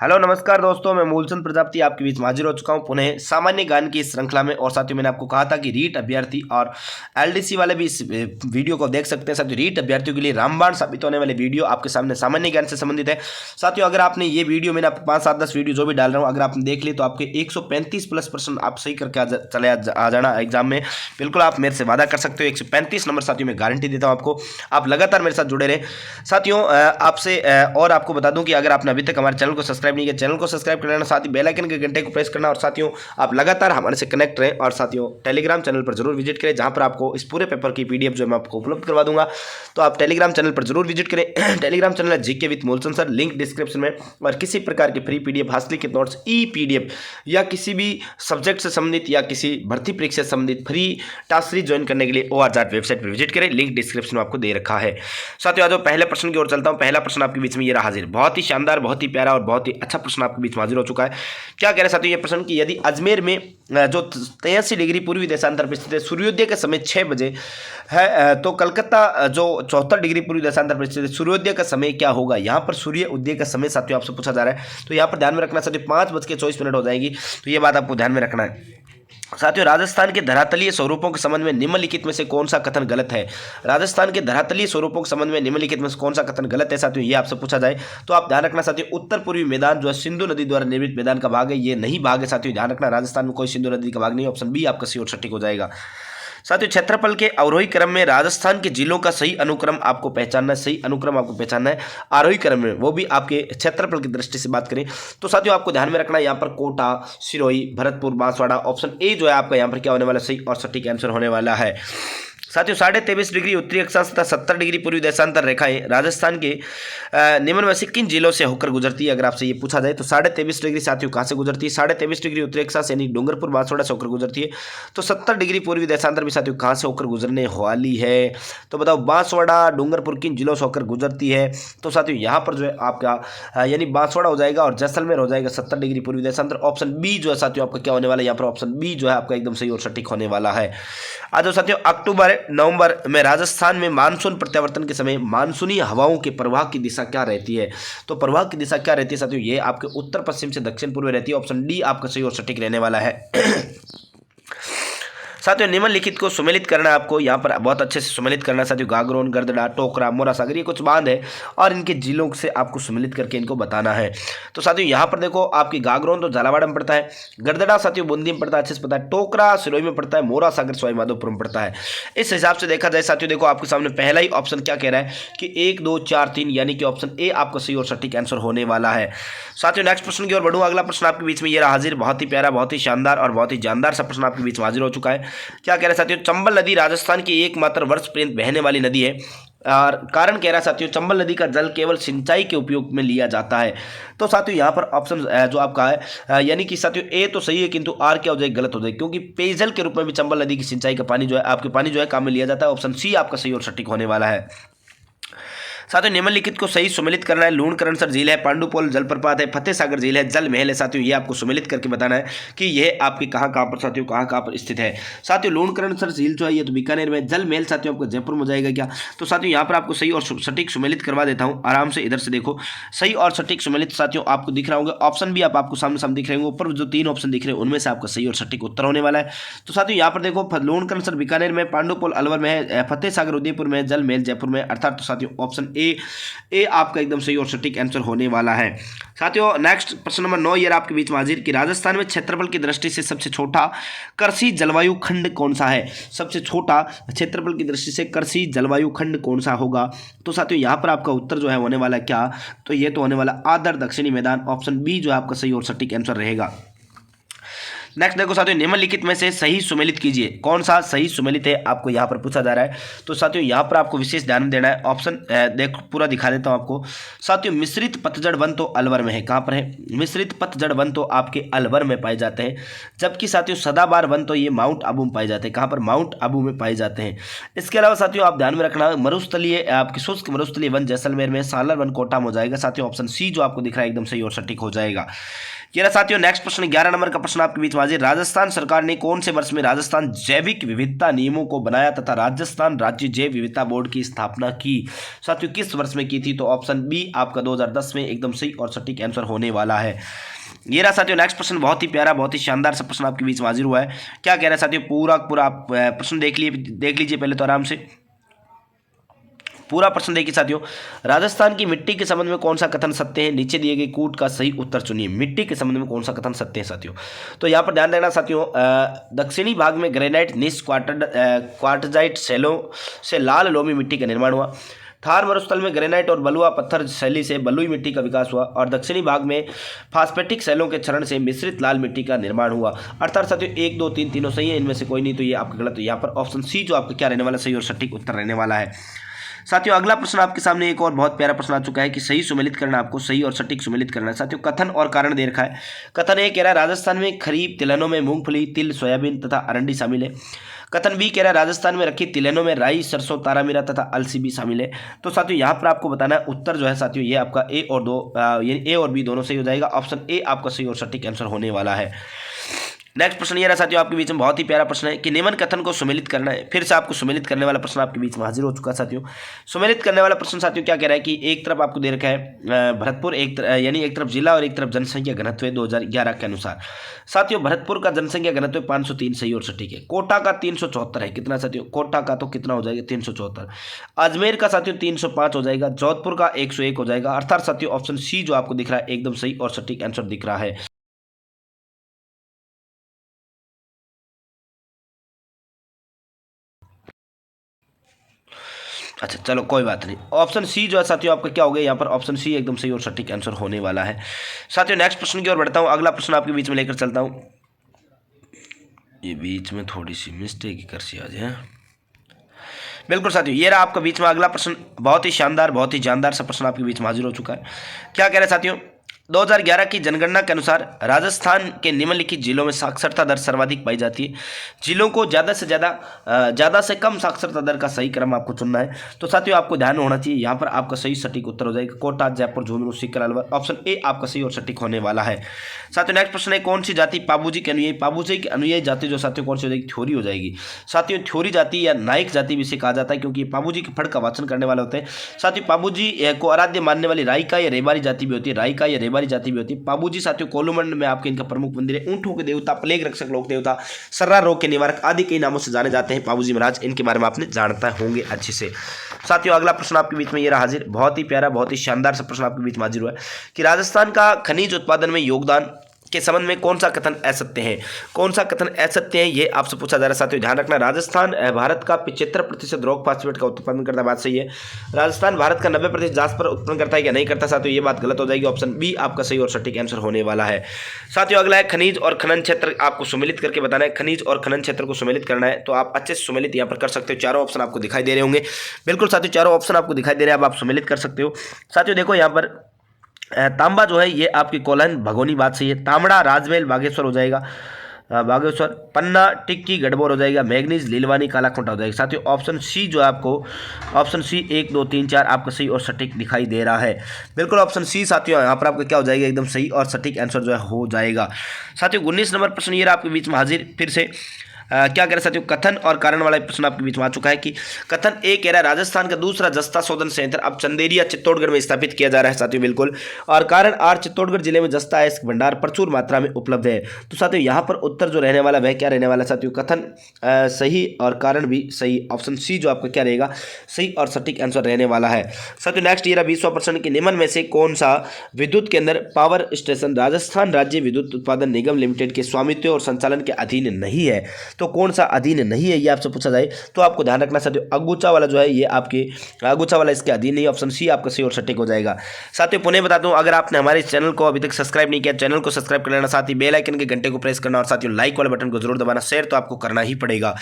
Hello नमस्कार दोस्तों, मैं मूलचंद प्रजापति आपके बीच में हाजिर हो चुका हूं पुनः सामान्य ज्ञान की इस श्रृंखला में। और साथियों, मैंने आपको कहा था कि रीट अभ्यर्थी और एलडीसी वाले भी इस वीडियो को देख सकते हैं। साथियों, रीट अभ्यर्थियों के लिए रामबाण साबित होने वाले वीडियो आपके सामने सामान्य ज्ञान से संबंधित है। साथियों, अगर आपने ये वीडियो, मैंने आपको 5, 7, 10 वीडियो जो भी डाल रहा हूँ, अगर आपने देख ली तो आपके 135+ % आप सही करके चले आ जाना एग्जाम में। बिल्कुल आप मेरे से वादा कर सकते हो, 135 नंबर साथियों मैं गारंटी देता हूँ आपको। आप लगातार मेरे साथ जुड़े रहे साथियों। आपसे और आपको बता दूं कि अगर आपने अभी तक हमारे चैनल को सब्सक्राइब नहीं किया, चैनल को सब्सक्राइब कर लेना, साथ ही बेल आइकन के घंटे को प्रेस करना। और साथियों, आप लगातार हमारे से कनेक्ट रहें। और साथियों, टेलीग्राम चैनल पर जरूर विजिट करें, जहां पर आपको इस पूरे पेपर की पीडीएफ जो मैं आपको उपलब्ध करवा दूंगा। तो आप टेलीग्राम चैनल पर जरूर विजिट करें। टेलीग्राम चैनल है GK with Moolchand sir, link description में। और किसी प्रकार की फ्री पीडीएफ, हस्तलिखित नोट्स, ई पीडीएफ या किसी भी सब्जेक्ट से संबंधित या किसी भर्ती परीक्षा से संबंधित फ्री टास्क सीरीज ज्वाइन करने के लिए ORJAT वेबसाइट पर विजिट करें, लिंक डिस्क्रिप्शन में आपको दे रखा है। साथियों, आज पहले प्रश्न की ओर चलता हूं। पहला प्रश्न आपके बीच में ये रहा हाजिर, बहुत ही शानदार, बहुत ही प्यारा और बहुत ही अच्छा प्रश्न आपके बीच में हाजिर हो चुका है। क्या कह रहे हैं साथियों ये प्रश्न कि यदि अजमेर में जो 83 डिग्री पूर्वी देशांतर पर स्थित है, सूर्योदय के समय 6 बजे है, तो कलकत्ता जो 74 डिग्री पूर्वी देशांतर पर स्थित है, सूर्योदय का समय क्या होगा? यहाँ पर सूर्य उदय का समय साथियों आपसे पूछा जा रहा है, तो यहाँ पर ध्यान में रखना साथियों 5:24 हो जाएगी, तो ये बात आपको ध्यान में रखना है। साथियों, राजस्थान के धरातलीय स्वरूपों के संबंध में निम्नलिखित में से कौन सा कथन गलत है? राजस्थान के धरातलीय स्वरूपों के संबंध में निम्नलिखित में से कौन सा कथन गलत है साथियों, ये आपसे पूछा जाए तो आप ध्यान रखना साथियों, उत्तर पूर्वी मैदान जो है सिंधु नदी द्वारा निर्मित मैदान का भाग है, ये नहीं भाग है साथियों। ध्यान रखना, राजस्थान में कोई सिंधु नदी का भाग नहीं है। ऑप्शन बी आपका सही और सटीक हो जाएगा। साथियों, क्षेत्रफल के अवरोही क्रम में राजस्थान के जिलों का सही अनुक्रम आपको पहचानना है, सही अनुक्रम आपको पहचानना है आरोही क्रम में, वो भी आपके क्षेत्रफल की दृष्टि से बात करें तो साथियों आपको ध्यान में रखना है यहाँ पर कोटा, सिरोही, भरतपुर, बांसवाड़ा। ऑप्शन ए जो है आपका यहाँ पर क्या होने वाला, सही और सटीक आंसर होने वाला है। साथियों, 23.5 डिग्री उत्तरी अक्षांश तथा 70 डिग्री पूर्वी देशांतर रेखाएं राजस्थान के निम्न में से किन जिलों से होकर गुजरती है? अगर आपसे ये पूछा जाए तो 23.5 डिग्री साथियों कहाँ से गुजरती है? 23.5 डिग्री उत्तरी अक्षांश यानी डूंगरपुर, बांसवाड़ा से होकर गुजरती है। तो 70 डिग्री पूर्वी देशांतर भी साथियों कहाँ से होकर गुजरने वाली है? तो बताओ, बांसवाड़ा, डूंगरपुर किन जिलों से होकर गुजरती है? तो साथियों यहाँ पर जो है आपका यानी बांसवाड़ा हो जाएगा और जैसलमेर हो जाएगा 70 डिग्री पूर्वी देशांतर। ऑप्शन बी जो है साथियों आपका क्या होने वाला है? यहाँ पर ऑप्शन बी जो है आपका एकदम सही और सटीक होने वाला है। आज साथियों, अक्टूबर नवंबर में राजस्थान में मानसून प्रत्यावर्तन के समय मानसूनी हवाओं के प्रवाह की दिशा क्या रहती है? तो प्रवाह की दिशा क्या रहती है साथियों? ये आपके उत्तर पश्चिम से दक्षिण पूर्व रहती है। ऑप्शन डी आपका सही और सटीक रहने वाला है। साथियों, निम्नलिखित को सुमेलित करना है आपको, यहाँ पर बहुत अच्छे से सुमेलित करना है साथियों। गागरोन, गरदड़ा, टोकरा, मोरा सागर, ये कुछ बांध है और इनके जिलों से आपको सुमेलित करके इनको बताना है। तो साथियों यहाँ पर देखो, आपकी गागरोन तो झालावाड़ में पड़ता है, गरदड़ा साथियों बूंदी में पड़ता है, अच्छे से पता है, टोकरा सिरोही में पड़ता है, मोरा सागर सवाई माधोपुर में पड़ता है। इस हिसाब से देखा जाए साथियों, देखो आपके सामने पहला ही ऑप्शन क्या कह रहा है कि 1, 2, 4, 3 यानी कि ऑप्शन ए आपका सही और सटीक आंसर होने वाला है। साथियों, नेक्स्ट प्रश्न की ओर बढ़ूं। अगला प्रश्न आपके बीच में ये रहा हाजिर, बहुत ही प्यारा, बहुत ही शानदार और बहुत ही जानदार सा प्रश्न आपके बीच में हाजिर हो चुका है। क्या कह रहे हैं साथियों? चंबल नदी राजस्थान की एकमात्र वर्ष पर्यंत बहने वाली नदी है और कारण कह रहा है साथियों, चंबल नदी का जल केवल सिंचाई के उपयोग में लिया जाता है। तो साथियों यहाँ पर ऑप्शन जो आपका है यानी कि साथियों ए तो सही है, किंतु आर क्या हो जाएगा, गलत हो जाएगा, क्योंकि पेयजल के रूप में भी चंबल नदी की सिंचाई का पानी जो है आपके पानी जो है काम में लिया जाता है। ऑप्शन सी आपका सही और सटीक होने वाला है। साथियों, निम्नलिखित को सही सुमेलित करना है। लूणकरणसर झील है, पांडुपोल जलप्रपात है, फतेह सागर झील है, जल महल है। साथियों ये आपको सुमेलित करके बताना है कि यह आपकी कहाँ पर साथियों कहाँ पर स्थित है। साथियों, लूणकरणसर झील जो है ये तो बीकानेर में, जल महल साथियों आपको जयपुर में जाएगा क्या? तो साथियों यहाँ पर आपको सही और सटीक सुमेलित करवा देता हूँ, आराम से इधर से देखो, सही और सटीक सुमेलित साथियों आपको दिख रहा होगा। ऑप्शन भी आपको सामने सामने दिख रहे होंगे, ऊपर जो 3 ऑप्शन दिख रहे हैं उनमें से आपका सही और सटीक उत्तर होने वाला है। तो साथियों यहाँ पर देखो, लूणकरणसर बीकानेर में, पांडुपोल अलवर में है, फतेह सागर उदयपुर में, जल महल जयपुर में, अर्थात तो साथियों ऑप्शन ए आपका एकदम सही और सटीक आंसर होने वाला है। साथियों, नेक्स्ट प्रश्न नंबर 9 ये आपके बीच में हाजिर कि राजस्थान में क्षेत्रफल की दृष्टि से सबसे छोटा कृषि जलवायु खंड कौन सा है? सबसे छोटा क्षेत्रफल की दृष्टि से कृषि जलवायु खंड कौन सा होगा? तो साथियों यहाँ पर आपका उत्तर जो है होने वाला क्या? तो ये तो होने वाला आदर दक्षिणी मैदान। ऑप्शन बी जो है आपका सही और सटीक आंसर रहेगा। नेक्स्ट देखो साथियों, निम्नलिखित में से सही सुमेलित कीजिए, कौन सा सही सुमेलित है आपको यहाँ पर पूछा जा रहा है। तो साथियों यहाँ पर आपको विशेष ध्यान देना है। ऑप्शन देखो पूरा दिखा देता हूँ आपको। साथियों, मिश्रित पतझड़ वन तो अलवर में है, कहाँ पर है? मिश्रित पतझड़ वन तो आपके अलवर में पाए जाते हैं, जबकि साथियों सदाबहार वन तो ये माउंट आबू में पाए जाते हैं। कहाँ पर? माउंट आबू में पाए जाते हैं। इसके अलावा साथियों आप ध्यान में रखना, मरुस्थलीय आपके शुष्क मरुस्थलीय वन जैसलमेर में, सालर वन कोटा में हो जाएगा। साथियों ऑप्शन सी जो आपको दिख रहा है एकदम सही और सटीक हो जाएगा। ये रहा साथियों नेक्स्ट प्रश्न, 11 नंबर का प्रश्न आपके बीच में हाजिर, राजस्थान सरकार ने कौन से वर्ष में राजस्थान जैविक विविधता नियमों को बनाया तथा राजस्थान राज्य जैव विविधता बोर्ड की स्थापना की? साथियों किस वर्ष में की थी? तो ऑप्शन बी आपका 2010 में एकदम सही और सटीक आंसर होने वाला है। ये रहा साथियों नेक्स्ट प्रश्न, बहुत ही प्यारा, बहुत ही शानदार सा प्रश्न आपके बीच में हाजिर हुआ है। क्या कह रहे हैं साथियों, पूरा आप प्रश्न देख लीजिए पहले तो आराम से पूरा प्रश्न देखिए साथियों। राजस्थान की मिट्टी के संबंध में कौन सा कथन सत्य है? नीचे दिए गए कूट का सही उत्तर चुनिए। मिट्टी के संबंध में कौन सा कथन सत्य है साथियों? तो यहाँ पर ध्यान देना साथियों, दक्षिणी भाग में ग्रेनाइट निस क्वार्टजाइट शैलों से लाल लोमी मिट्टी का निर्माण हुआ। थार मरुस्थल में ग्रेनाइट और बलुआ पत्थर शैली से बलुई मिट्टी का विकास हुआ और दक्षिणी भाग में फास्फेटिक शैलों के क्षरण से मिश्रित लाल मिट्टी का निर्माण हुआ। अर्थात साथियों 1 2 3 तीनों सही है, इनमें से कोई नहीं, तो ये आपका गलत। यहाँ पर ऑप्शन सी जो आपका क्या रहने वाला, सही और सटीक उत्तर रहने वाला है। साथियों अगला प्रश्न आपके सामने एक और बहुत प्यारा प्रश्न आ चुका है कि सही सुमेलित करना, आपको सही और सटीक सुमेलित करना है। साथियों कथन और कारण दे रखा है। कथन ए कह रहा है राजस्थान में खरीफ तिलहनों में मूंगफली, तिल, सोयाबीन तथा अरंडी शामिल है। कथन बी कह रहा है राजस्थान में रखी तिलहनों में राई, सरसों, तारामीरा तथा अलसी भी शामिल है। तो साथियों यहाँ पर आपको बताना है उत्तर जो है साथियों, ये आपका ए और बी दोनों सही हो जाएगा। ऑप्शन ए आपका सही और सटीक आंसर होने वाला है। नेक्स्ट प्रश्न ये रहा साथियों आपके बीच में, बहुत ही प्यारा प्रश्न है कि निम्न कथन को सुमेलित करना है। फिर से आपको सुमेलित करने वाला प्रश्न आपके बीच में हाजिर हो चुका है साथियों। सुमेलित करने वाला प्रश्न साथियों क्या कह रहा है कि एक तरफ आपको दे रखा है भरतपुर, यानी एक तरफ जिला और एक तरफ जनसंख्या घनत्व 2011 के अनुसार। साथियों भरतपुर का जनसंख्या घनत्व 503 सही और सटीक है। कोटा का 374 है। कितना साथियों? कोटा का तो कितना हो जाएगा? 374। अजमेर का साथियों 305 हो जाएगा। जोधपुर का 101 हो जाएगा। अर्थात साथियों ऑप्शन सी जो आपको दिख रहा है एकदम सही और सटीक आंसर दिख रहा है। अच्छा चलो कोई बात नहीं, ऑप्शन सी जो है साथियों आपका क्या हो गया यहाँ पर, ऑप्शन सी एकदम सही और सटीक आंसर होने वाला है। साथियों नेक्स्ट प्रश्न की ओर बढ़ता हूँ। अगला प्रश्न आपके बीच में लेकर चलता हूँ। ये बीच में थोड़ी सी मिस्टेक ही कर सी आज है। बिल्कुल साथियों ये रहा आपका बीच में अगला प्रश्न, बहुत ही शानदार, बहुत ही जानदार सा प्रश्न आपके बीच में हाजिर हो चुका है। क्या कह रहे हैं साथियों, 2011 की जनगणना के अनुसार राजस्थान के निम्नलिखित जिलों में साक्षरता दर सर्वाधिक पाई जाती है। जिलों को ज़्यादा से कम साक्षरता दर का सही क्रम आपको चुनना है। तो साथियों आपको ध्यान होना चाहिए, यहाँ पर आपका सही सटीक उत्तर हो जाएगा कोटा, जयपुर, झुंझुनू, सीकर, अलवर। ऑप्शन ए आपका सही और सटीक होने वाला है। साथियों नेक्स्ट प्रश्न है कौन सी जाति पाबूजी के अनुयायी? पाबूजी के अनुयायी जाति जो साथियों कौन सी हो जाएगी? थ्योरी हो जाएगी। साथियों थ्योरी जाति या नाइक जाति भी इसे कहा जाता है क्योंकि पाबूजी के फड़ का वाचन करने वाले होते हैं। साथियों पाबूजी को आराध्य मानने वाली राइका या रेबारी जाति भी होती है। राइका या रेबारी जाति भी होती है। पाबूजी साथियों कोलूमंड में आपके इनका प्रमुख मंदिर है। ऊंटों के देवता, प्लेग रक्षक लोक देवता, सर्रा रोग के निवारक आदि कई नामों से जाने जाते हैं पाबूजी महाराज। इनके बारे में आपने जानता होंगे अच्छे से। साथियों अगला प्रश्न आपके बीच में ये रहा हाजिर, बहुत ही प्यारा, बहुत ही शानदार सा प्रश्न आपके बीच में हाजिर हुआ है कि राजस्थान का खनिज उत्पादन में योगदान के संबंध में कौन सा कथन असत्य है? कौन सा कथन असत्य है ये आपसे पूछा जा रहा है। साथियों ध्यान रखना, राजस्थान भारत का 75% रॉक फास्फेट का उत्पादन करता है, बात सही है। राजस्थान भारत का 90% जास्पर उत्पन्न करता है क्या? नहीं करता साथियों, ये बात गलत हो जाएगी। ऑप्शन बी आपका सही और सटीक आंसर होने वाला है। साथियों अगला है खनिज और खनन क्षेत्र, आपको सुमेलित करके बताना है। खनिज और खनन क्षेत्र को सुमेलित करना है तो आप अच्छे से सुमेलित यहाँ पर कर सकते हो। चारों ऑप्शन आपको दिखाई दे रहे होंगे। बिल्कुल साथियों चारों ऑप्शन आपको दिखाई दे रहे हैं, अब आप सुमेलित कर सकते हो। साथियों देखो यहाँ पर तांबा जो है ये आपकी कोलन भगोनी, बात सही है। तांबड़ा राजमहल बागेश्वर हो जाएगा, बागेश्वर। पन्ना टिक्की गढ़बोर हो जाएगा। मैग्नीज लीलवानी कालाखोंटा हो जाएगा। साथियों ऑप्शन सी जो है आपको, ऑप्शन सी 1 2 3 4 आपका सही और सटीक दिखाई दे रहा है। बिल्कुल ऑप्शन सी साथियों यहाँ पर आपका क्या हो जाएगा, एकदम सही और सटीक आंसर जो है हो जाएगा। साथियों 19 नंबर प्रश्न ये रहा आपके बीच में हाजिर फिर से। क्या कह रहे साथियों, कथन और कारण वाला प्रश्न आपके बीच में आ चुका है कि कथन ए कह रहा है राजस्थान का दूसरा जस्ता शोधन संयंत्र अब चंदेरिया चित्तौड़गढ़ में स्थापित किया जा रहा है साथियों, बिल्कुल। और कारण आर चित्तौड़गढ़ जिले में जस्ता आयस भंडार प्रचुर मात्रा में उपलब्ध है। तो साथियों यहाँ पर उत्तर जो रहने वाला वह क्या रहने वाला साथियों, कथन सही और कारण भी सही। ऑप्शन सी जो आपका क्या रहेगा, सही और सटीक आंसर रहने वाला है। साथियों नेक्स्ट ये रहा 20वां प्रश्न कि निम्न में से कौन सा विद्युत केंद्र पावर स्टेशन राजस्थान राज्य विद्युत उत्पादन निगम लिमिटेड के स्वामित्व और संचालन के अधीन नहीं है? तो कौन सा अधीन नहीं है ये आपसे पूछा जाए तो आपको ध्यान रखना साथियों अगुचा वाला जो है ये आपके अगुचा वाला इसके अधीन नहीं। ऑप्शन सी आपका सही और सटीक हो जाएगा। साथियों पुनः बता दूं, अगर आपने हमारे चैनल को अभी तक सब्सक्राइब नहीं किया, चैनल को सब्सक्राइब कर लेना, साथ ही बेल आइकन के घंटे को प्रेस करना और साथियों लाइक वाले बटन को जरूर दबाना। शेयर तो आपको करना ही पड़ेगा।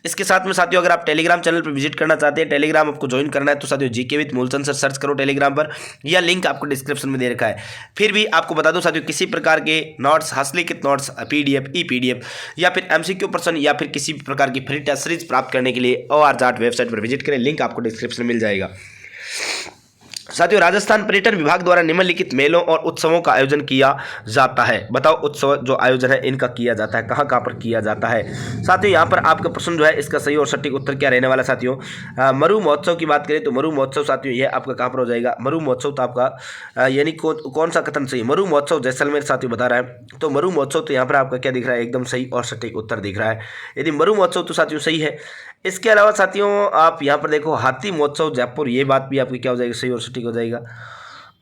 इसके साथ में साथियों अगर आप टेलीग्राम चैनल पर विजिट करना चाहते हैं, टेलीग्राम आपको ज्वाइन करना है तो साथियों GK with Moolchand sir search करो टेलीग्राम पर, यह लिंक आपको डिस्क्रिप्शन में दे रखा है। फिर भी आपको बता दूं साथियों किसी प्रकार के नोट्स, हस्तलिखित नोट्स, पीडीएफ, ई पीडीएफ या फिर एमसीक्यू प्रश्न या फिर किसी भी प्रकार की फ्री टेस्ट सीरीज प्राप्त करने के लिए OR जाट वेबसाइट पर विजिट करें, लिंक आपको डिस्क्रिप्शन में मिल जाएगा। साथियों राजस्थान पर्यटन विभाग द्वारा निम्नलिखित मेलों और उत्सवों का आयोजन किया जाता है। बताओ उत्सव जो आयोजन है इनका किया जाता है कहाँ कहाँ पर किया जाता है। साथियों यहाँ पर आपका प्रश्न जो है इसका सही और सटीक उत्तर क्या रहने वाला साथियों। मरु महोत्सव की बात करें तो मरु महोत्सव साथियों ये आपका कहाँ पर हो जाएगा। मरु महोत्सव तो आपका यानी कौन सा कथन सही। मरु महोत्सव जैसलमेर साथियों बता रहा है, तो मरु महोत्सव तो यहाँ पर आपका क्या दिख रहा है, एकदम सही और सटीक उत्तर दिख रहा है। यदि मरु महोत्सव तो साथियों सही है। इसके अलावा साथियों आप यहाँ पर देखो हाथी महोत्सव जयपुर, ये बात भी आपकी क्या हो जाएगी, सही और सटीक हो जाएगा।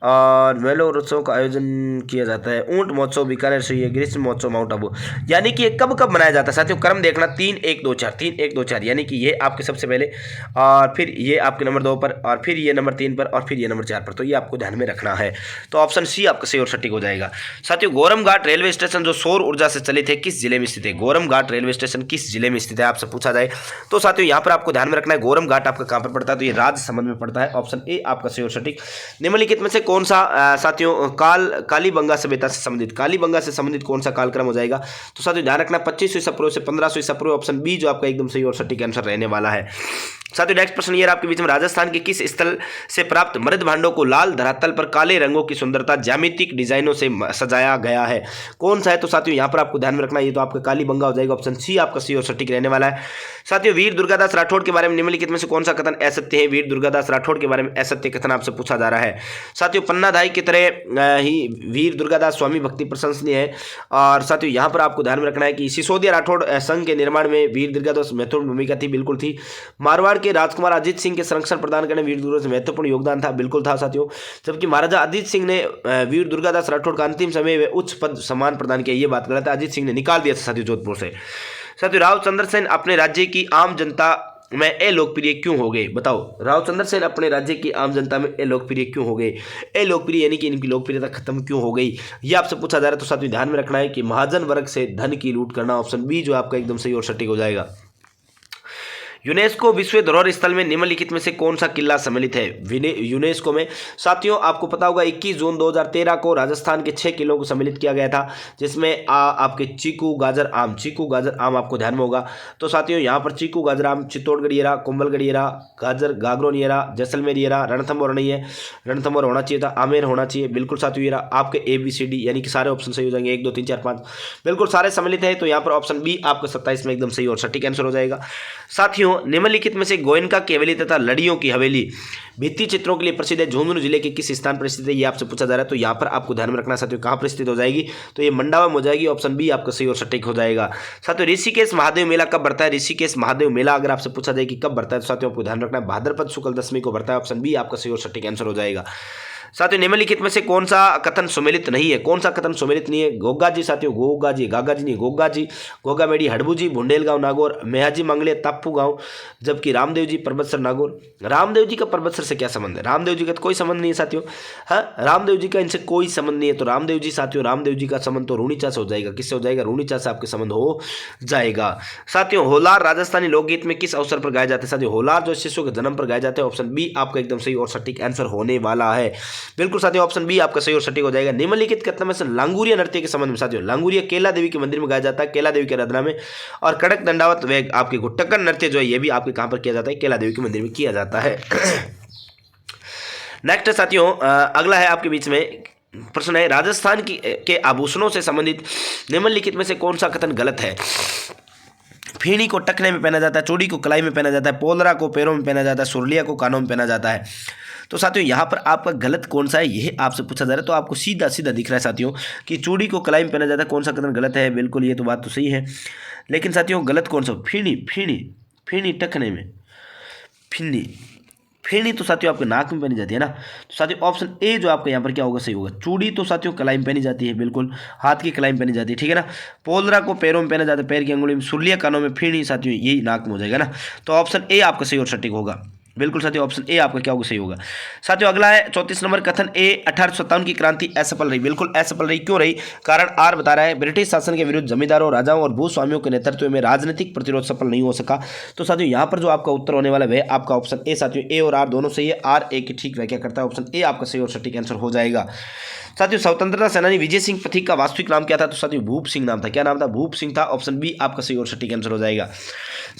और मेलों और उत्सवों का आयोजन किया जाता है। ऊंट महोत्सव बीकानेर से है। ग्रीष्म महोत्सव माउंट आबू, यानी कि ये कब कब मनाया जाता है साथियों। क्रम देखना 3 1 2 4 3 1 2 4, यानी कि ये आपके सबसे पहले और फिर ये आपके नंबर 2 पर और फिर ये नंबर 3 पर और फिर ये नंबर 4 पर, तो ये आपको ध्यान में रखना है। तो ऑप्शन सी आपका सही और सटीक हो जाएगा। साथियों गोरम घाट रेलवे स्टेशन जो सौर ऊर्जा से चलित है किस जिले में स्थित है। गोरम घाट रेलवे स्टेशन किस जिले में स्थित है आपसे पूछा जाए तो साथियों यहाँ पर आपको ध्यान में रखना है गोरम घाट आपका कहाँ पर पड़ता है, तो ये राजसमंद में पड़ता है। ऑप्शन ए आपका सही और सटीक। निम्नलिखित में से कौन सा साथियों कालीबंगा सभ्यता से संबंधित, कालीबंगा से संबंधित कौन सा कालक्रम हो जाएगा, तो साथियों ध्यान रखना 2500 ईसा पूर्व से 1500 ईसा पूर्व, ऑप्शन बी जो आपका एकदम सही और सटीक आंसर रहने वाला है। साथियों नेक्स्ट प्रश्न ये आपके बीच में, राजस्थान के किस स्थल से प्राप्त मृद भांडों को लाल धरातल पर काले रंगों की सुंदरता ज्यामितिक डिजाइनों से सजाया गया है, कौन सा है, तो साथियों यहाँ पर आपको ध्यान में रखना ये तो आपका कालीबंगा हो जाएगा। ऑप्शन सी आपका सही और सटीक रहने वाला है। साथियों वीर दुर्गादास राठौड़ के बारे में निम्नलिखित में से कौन सा कथन असत्य है। वीर दुर्गादास राठौड़ के बारे में असत्य कथन आपसे पूछा जा रहा है। साथियों पन्नाधाई की तरह ही वीर दुर्गादास स्वामी भक्ति प्रशंसनीय है। और साथियों यहाँ पर आपको ध्यान में रखना है कि सिसोदिया राठौड़ संघ के निर्माण में वीर दुर्गादास महत्वपूर्ण भूमिका थी, बिल्कुल थी। मारवाड़ के राजकुमार अजीत सिंह के संरक्षण प्रदान करने वीर दुर्गादास महत्वपूर्ण योगदान था, बिल्कुल था साथियों। जबकि महाराजा अजीत सिंह ने वीर दुर्गादास राठौड़ का अंतिम समय में उच्च पद सम्मान प्रदान किया, ये बात गलत है, अजीत सिंह ने निकाल दिया था साथियों जोधपुर से। साथियों राव चंद्रसेन अपने राज्य की आम जनता में अलोकप्रिय क्यों हो गए, बताओ। राव चंद्रसेन अपने राज्य की आम जनता में अलोकप्रिय क्यों हो गए। अलोकप्रिय यानी कि इनकी लोकप्रियता खत्म क्यों हो गई, ये आपसे पूछा जा रहा है। तो साथियों ध्यान में रखना है कि महाजन वर्ग से धन की लूट करना, ऑप्शन बी जो आपका एकदम सही और सटीक हो जाएगा। यूनेस्को विश्व धरोहर स्थल में निम्नलिखित में से कौन सा किला सम्मिलित है। यूनेस्को में साथियों आपको पता होगा 21 जून 2013 को राजस्थान के 6 किलों को सम्मिलित किया गया था, जिसमें आपके चीकू गाजर आम आपको ध्यान में होगा। तो साथियों यहाँ पर चीकू गाजर आम, चित्तौड़गढ़ येरा, कुंभलगढ़ येरा, गाजर गागरोन येरा, जैसलमेर येरा, रणथंभौर नहीं है, रणथंभौर होना चाहिए था, आमेर होना चाहिए, बिल्कुल साथियों येरा। आपके ABCD यानी कि सारे ऑप्शन सही हो जाएंगे, 1 2 3 4 5 बिल्कुल सारे सम्मिलित है। तो यहाँ पर ऑप्शन बी आपका 27 में एकदम सही और सटीक आंसर हो जाएगा। साथियों निम्नलिखित में से गोयनका की हवेली तथा लड़ियों की हवेली भित्ति चित्रों के लिए प्रसिद्ध है, झुंझुनू जिले के किस स्थान पर स्थित है, ये आपसे पूछा जा रहा है। तो यहाँ पर आपको ध्यान में रखना साथियों कहाँ पर स्थित हो जाएगी, तो ये मंडावा में हो जाएगी। ऑप्शन बी आपका सही और सटीक हो जाएगा। साथियों ऋषिकेश महादेव मेला कब बढ़ता है। ऋषिकेश महादेव मेला अगर आपसे पूछा जाए कि कब बढ़ता है, तो साथियों आपको ध्यान रखना है भाद्रपद शुक्ल दशमी को बढ़ता है। ऑप्शन बी आपका सही और सटीक आंसर हो जाएगा। साथियों निम्नलिखित में से कौन सा कथन सुमेलित नहीं है, कौन सा कथन सुमेलित नहीं है। गोगा जी साथियों, गोगा जी, गागा जी नहीं, गोगा जी, गोगा मेडी, हड़बू जी, बुंडेलगांव नागौर, मेहाजी मंगले ताप्पू गांव, जबकि रामदेव जी पर्वतसर नागौर। रामदेव जी का पर्वतसर से क्या संबंध है, रामदेव जी का तो कोई संबंध नहीं है साथियों। हाँ रामदेव जी का इनसे कोई संबंध नहीं है। तो रामदेव जी साथियों, रामदेव जी का संबंध तो रूणीचा से हो जाएगा। किससे हो जाएगा, रूणीचा से आपके संबंध हो जाएगा। साथियों होलार राजस्थानी लोकगीत में किस अवसर पर गाए जाते हैं। साथियों होलार जो शिशु के जन्म पर गाए जाते हैं। ऑप्शन बी आपका एकदम सही और सटीक आंसर होने वाला है, बिल्कुल साथियों ऑप्शन बी आपका सही और सटीक हो जाएगा। निम्नलिखित कथन में से लांगुरिया नृत्य के संबंध में साथियों, लांगुरिया केला देवी के मंदिर में गाया जाता है, केला देवी की आराधना में। और कड़क दंडावत व आपके गुट्टकन नृत्य जो है ये भी आपके कहां पर किया जाता है, केला देवी के मंदिर में किया जाता है। नेक्स्ट साथियों अगला है आपके बीच में प्रश्न है, राजस्थान के आभूषणों से संबंधित निम्नलिखित में से कौन सा कथन गलत है। फीणी को टखने में पहना जाता है, चूड़ी को कलाई में पहना जाता है, पोलरा को पैरों में पहना जाता है, सुरलिया को कानों में पहना जाता है। तो साथियों यहाँ पर आपका गलत कौन सा है, यह आपसे पूछा जा रहा है। तो आपको सीधा सीधा दिख रहा है साथियों कि चूड़ी को कलाई में पहना जाता है, कौन सा कथन गलत है। बिल्कुल ये तो बात तो सही है, लेकिन साथियों गलत कौन सा, फीणी फीणी फीणी टखने में, फीणी फीणी तो साथियों आपके नाक में पहनी जाती है ना। तो साथियों ऑप्शन ए जो आपका यहाँ पर क्या होगा, सही होगा। चूड़ी तो साथियों कलाई में पहनी जाती है, बिल्कुल हाथ की कलाई में पहनी जाती है, ठीक है ना। पोलरा को पैरों में पहना जाता है, पैर की अंगुली में, सुरलिया कानों में, फीणी साथियों यही नाक में हो जाएगा ना। तो ऑप्शन ए आपका सही और सटीक होगा, बिल्कुल साथियों ऑप्शन ए आपका क्या होगा, सही होगा। साथियों अगला है 34 नंबर कथन ए 1857 की क्रांति असफल रही। बिल्कुल असफल रही, क्यों रही, कारण आर बता रहा है ब्रिटिश शासन के विरुद्ध जमींदारों, राजाओं और भूस्वामियों के नेतृत्व में राजनीतिक प्रतिरोध सफल नहीं हो सका। तो साथियों यहाँ पर जो आपका उत्तर होने वाला है आपका ऑप्शन ए साथियों, ए और आर दोनों सही है। आर ए की ठीक व्याख्या करता है, ऑप्शन ए आपका सही और सटीक आंसर हो जाएगा। साथियों स्वतंत्रता सेनानी विजय सिंह पथिक का वास्तविक नाम क्या था? तो साथियों भूप सिंह नाम था। क्या नाम था? भूप सिंह था। ऑप्शन बी आपका सही और सटीक आंसर हो जाएगा।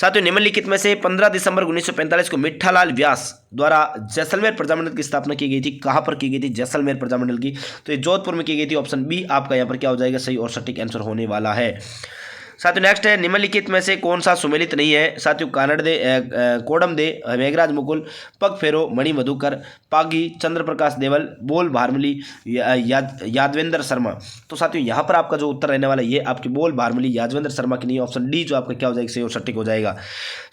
साथियों निम्नलिखित में से 15 दिसंबर 1945 को मिट्ठालाल व्यास द्वारा जैसलमेर प्रजामंडल की स्थापना की गई थी। कहां पर की गई थी? जैसलमेर प्रजामंडल की। तो ये जोधपुर में की गई थी। ऑप्शन बी आपका यहां पर क्या हो जाएगा? सही और सटीक आंसर होने वाला है। साथियों नेक्स्ट है निम्नलिखित में से कौन सा सुमेलित नहीं है? साथियों कानड़ दे, कोडम दे, मेघराज मुकुल, पग फेरो, मणि मधुकर, पागी, चंद्र प्रकाश देवल, बोल भारमली, यादवेंद्र शर्मा। तो साथियों यहाँ पर आपका जो उत्तर रहने वाला है ये आपकी बोल भारमली यादवेंद्र शर्मा की नहीं, ऑप्शन डी जो आपका क्या हो जाएगा? सही और सटीक हो जाएगा।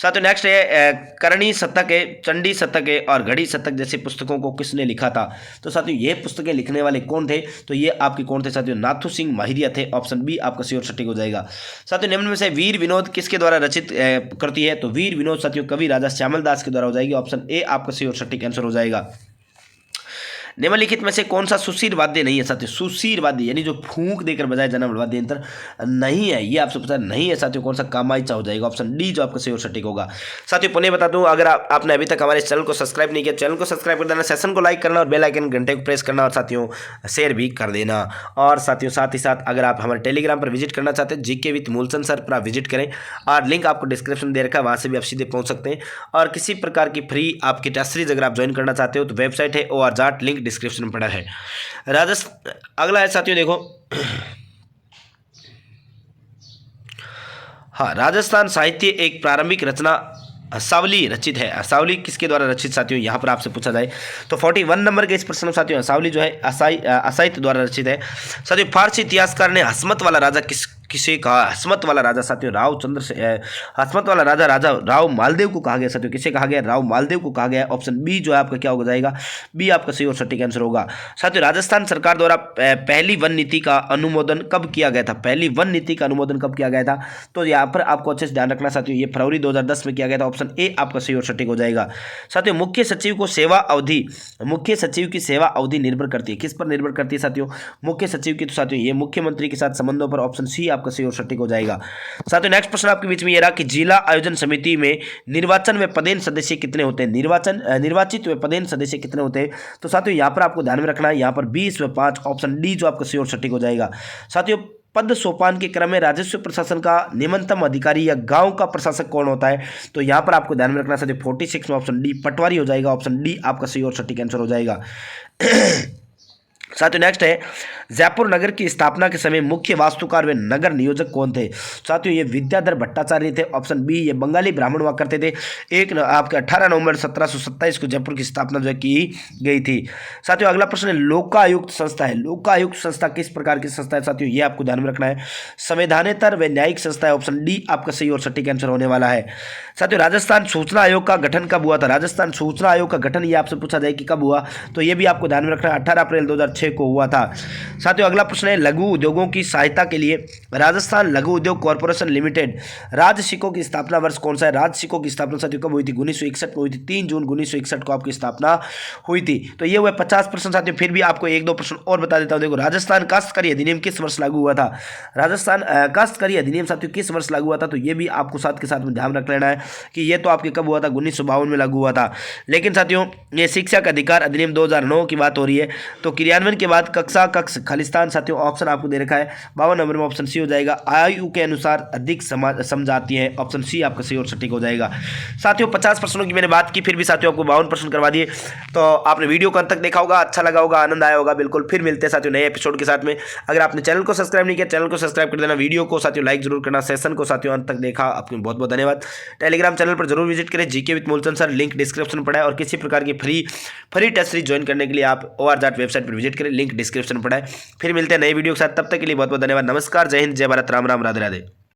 साथियों नेक्स्ट है करणी शतक है, चंडी शतक है और घड़ी शतक जैसी पुस्तकों को किसने लिखा था? तो साथियों ये पुस्तकें लिखने वाले कौन थे? तो ये आपके कौन थे साथियों? नाथू सिंह माहिरिया थे। ऑप्शन बी आपका सही और सटीक हो जाएगा। साथियों निम्न में से वीर विनोद किसके द्वारा रचित करती है? तो वीर विनोद साथियों कवि राजा श्यामल दास के द्वारा हो जाएगी। ऑप्शन ए आपका सही और सटीक आंसर हो जाएगा। निम्नलिखित में से कौन सा सुशीर वाद्य नहीं है? साथियों सुशीर वाद्य यानी जो फूंक देकर बजाया जाने वाला वाद्य यंत्र नहीं है, ये आपसे पता नहीं है साथियों। कौन सा? कामाइचा हो जाएगा। ऑप्शन डी जो आपका सही और सटीक होगा। साथियों पुनः बता दूं, अगर आपने अभी तक हमारे चैनल को सब्सक्राइब नहीं किया, चैनल को सब्सक्राइब कर देना, सेशन को लाइक करना और बेल आइकन घंटे को प्रेस करना और साथियों शेयर भी कर देना। और साथियों साथ ही साथ अगर आप हमारे टेलीग्राम पर विजिट करना चाहते हैं जीके विद मूलचंद सर पर आप विजिट करें और लिंक आपको डिस्क्रिप्शन दे रखा है, वहाँ से भी आप सीधे पहुँच सकते हैं। और किसी प्रकार की फ्री आपकी टेस्ट सीरीज अगर आप ज्वाइन करना चाहते हो तो वेबसाइट है OR जाट, लिंक डिस्क्रिप्शन में पड़ा है। राजस्थान अगला है साथियों देखो, हाँ राजस्थान साहित्य एक प्रारंभिक रचना हंसावली रचित है। हंसावली किसके द्वारा रचित साथियों यहाँ पर आपसे पूछा जाए तो 41 नंबर के इस प्रश्न में साथियों हंसावली जो है असाहित्य द्वारा रचित है। साथियों फारसी इतिहासकार ने हसमत वाला राजा किसे कहा? हसमत वाला राजा साथियों हसमत वाला राजा राव मालदेव को कहा गया। साथियों किसे कहा गया? राव मालदेव को कहा गया। ऑप्शन बी जो है आपका क्या हो जाएगा? बी आपका सही और सटीक आंसर होगा। साथियों राजस्थान सरकार द्वारा पहली वन नीति का अनुमोदन कब किया गया था? पहली वन नीति का अनुमोदन कब किया गया था? तो यहाँ पर आपको अच्छे से ध्यान रखना साथियों, ये फरवरी 2010 में किया गया था। ऑप्शन ए आपका सही और सटीक हो जाएगा। साथियों मुख्य सचिव की सेवा अवधि निर्भर करती है, किस पर निर्भर करती है साथियों? मुख्य सचिव की। तो साथियों ये मुख्यमंत्री के साथ संबंधों पर। ऑप्शन सी आपका सही और सटीक हो जाएगा। साथियों नेक्स्ट प्रश्न आपके बीच में ये रहा कि जिला आयोजन समिति में निर्वाचन में पदेन सदस्य कितने होते हैं? निर्वाचित में पदेन सदस्य कितने होते हैं? तो साथियों यहाँ पर आपको ध्यान में रखना है, यहाँ पर 20 व 5। ऑप्शन डी जो आपका सही और सटीक हो जाएगा। साथियों पद सोपान के क्रम में राजस्व प्रशासन का निम्नतम अधिकारी या गांव का प्रशासक कौन होता है? तो यहां पर आपको ध्यान में रखना साथियों 46 में ऑप्शन डी पटवारी हो जाएगा। ऑप्शन डी आपका सही और सटीक आंसर हो जाएगा। साथियों नेक्स्ट है जयपुर नगर की स्थापना के समय मुख्य वास्तुकार व नगर नियोजक कौन थे? साथियों ये विद्याधर भट्टाचार्य थे। ऑप्शन बी ये बंगाली ब्राह्मण हुआ करते थे। आपके 18 नवंबर 1727 को जयपुर की स्थापना जो है की गई थी। साथियों अगला प्रश्न है लोकायुक्त संस्था है। लोकायुक्त संस्था किस प्रकार की संस्था है? साथियों ये आपको ध्यान में रखना है, संवैधानेतर व न्यायिक संस्था है। ऑप्शन डी आपका सही और सटीक आंसर होने वाला है। साथियों राजस्थान सूचना आयोग का गठन कब हुआ था? राजस्थान सूचना आयोग का गठन ये आपसे पूछा जाए कि कब हुआ, तो ये भी आपको ध्यान में रखना है 18 अप्रैल 2006 को हुआ था। साथियों अगला प्रश्न है लघु उद्योगों की सहायता के लिए राजस्थान लघु उद्योग कॉर्पोरेशन लिमिटेड राजसिको की स्थापना वर्ष कौन सा है? राजसिको की स्थापना साथियों कब हुई थी? 1961 में हुई थी। 3 जून 1961 को आपकी स्थापना हुई थी। तो ये हुए 50% साथियों। फिर भी आपको 1-2 प्रश्न और बता देता हूं। देखो राजस्थान काश्तकारी अधिनियम किस वर्ष लागू हुआ था? राजस्थान काश्तकारी अधिनियम साथियों किस वर्ष लागू हुआ था? तो ये भी आपको साथ के साथ में ध्यान रख लेना है कि ये तो आपके कब हुआ था? 1952 में लागू हुआ था। लेकिन साथियों ये शिक्षा का अधिकार अधिनियम 2009 की बात हो रही है। तो क्रियान्वयन के बाद कक्षा कक्ष खालिस्तान साथियों ऑप्शन आपको दे रखा है 52 नंबर में। ऑप्शन सी हो जाएगा। आयु के अनुसार अधिक समझाती है। ऑप्शन सी आपका सही और सटीक हो जाएगा। साथियों 50 प्रश्नों की मैंने बात की, फिर भी साथियों आपको 52 प्रश्न करवा दिए। तो आपने वीडियो को अंत तक देखा होगा, अच्छा लगा होगा, आनंद आया होगा। बिल्कुल फिर मिलते हैं साथियों नए एपिसोड के साथ में। अगर आपने चैनल को सब्सक्राइब नहीं किया चैनल को सब्सक्राइब कर देना, वीडियो को साथियों लाइक जरूर करना, सेशन को साथियों अंत तक देखा आपको बहुत बहुत धन्यवाद। टेलीग्राम चैनल पर जरूर विजिट करें GK with Moolchand sir, link description में पड़ा है। और किसी प्रकार की फ्री टेस्ट सीरीज ज्वाइन करने के लिए आप OR जाट वेबसाइट पर विजिट करें, लिंक डिस्क्रिप्शन में पड़ा है। फिर मिलते हैं नए वीडियो के साथ, तब तक के लिए बहुत बहुत धन्यवाद। नमस्कार, जय हिंद, जय भारत, राम राम, राधे राधे।